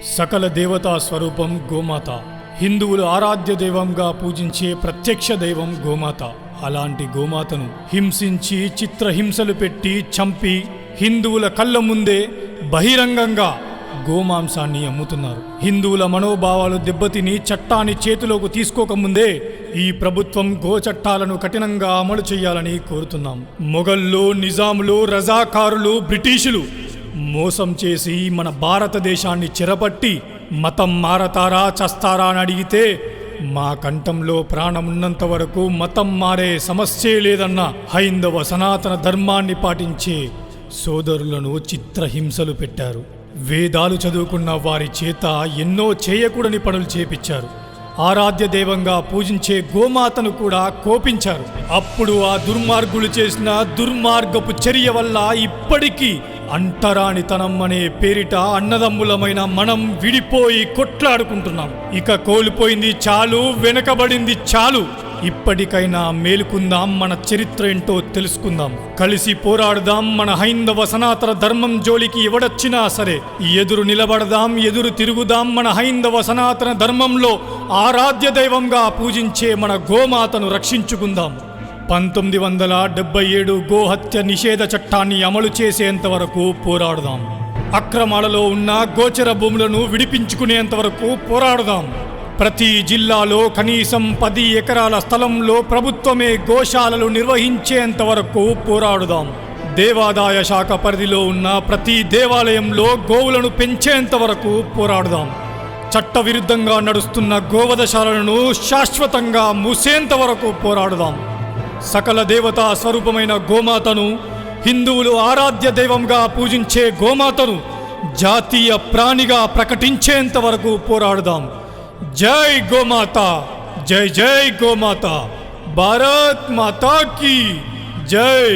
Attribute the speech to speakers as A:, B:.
A: సకల దేవతా స్వరూపం గోమాత. హిందువులు ఆరాధ్య దైవంగా పూజించే ప్రత్యక్ష దైవం గోమాత. అలాంటి గోమాతను హింసించి చిత్రహింసలు పెట్టి చంపి హిందువుల కళ్ళ ముందే బహిరంగంగా గోమాంసాన్ని అమ్ముతున్నారు. హిందువుల మనోభావాలు దెబ్బతిని చట్టాన్ని చేతిలోకి తీసుకోకముందే ఈ ప్రభుత్వం గో చట్టాలను కఠినంగా అమలు చేయాలని కోరుతున్నాం. మొఘళ్ళు, నిజాములు, రజాకారులు, బ్రిటిషులు మోసం చేసి మన భారతదేశాన్ని చెరపట్టి మతం మారతారా చస్తారా అని అడిగితే మా కంఠంలో ప్రాణం ఉన్నంత వరకు మతం మారే సమస్యే లేదన్న హైందవ సనాతన ధర్మాన్ని పాటించే సోదరులను చిత్రహింసలు పెట్టారు. వేదాలు చదువుకున్న వారి చేత ఎన్నో చేయకూడని పనులు చేపించారు. ఆరాధ్య దైవంగా పూజించే గోమాతను కూడా కోపించారు. అప్పుడు ఆ దుర్మార్గులు చేసిన దుర్మార్గపు చర్య వల్ల ఇప్పటికీ అంటరానితనం అనే పేరిట అన్నదమ్ములమైన మనం విడిపోయి కొట్లాడుకుంటున్నాం. ఇక కోల్పోయింది చాలు, వెనకబడింది చాలు. ఇప్పటికైనా మేలుకుందాం, మన చరిత్ర ఏంటో తెలుసుకుందాం, కలిసి పోరాడదాం. మన హైందవ సనాతన ధర్మం జోలికి ఎవడొచ్చినా సరే ఎదురు నిలబడదాం, ఎదురు తిరుగుదాం. మన హైందవ సనాతన ధర్మంలో ఆరాధ్య దైవంగా పూజించే మన గోమాతను రక్షించుకుందాం. 1977 గోహత్య నిషేధ చట్టాన్ని అమలు చేసేంత వరకు పోరాడుదాం. అక్రమాలలో ఉన్న గోచర భూములను విడిపించుకునేంత వరకు పోరాడుదాం. ప్రతి జిల్లాలో కనీసం 10 ఎకరాల స్థలంలో ప్రభుత్వమే గోశాలలు నిర్వహించేంత వరకు పోరాడుదాం. దేవాదాయ శాఖ పరిధిలో ఉన్న ప్రతి దేవాలయంలో గోవులను పెంచేంత వరకు పోరాడుదాం. చట్టవిరుద్ధంగా నడుస్తున్న గోవధశాలను శాశ్వతంగా మూసేంత వరకు పోరాడుదాం. సకల దేవతా స్వరూపమైన గోమాతను, హిందువులు ఆరాధ్య దైవంగా పూజించే గోమాతను జాతీయ ప్రాణిగా ప్రకటించేంత వరకు పోరాడుదాం. జై గోమాత, జై జై గోమాత, భారత్ మాతా కీ జై.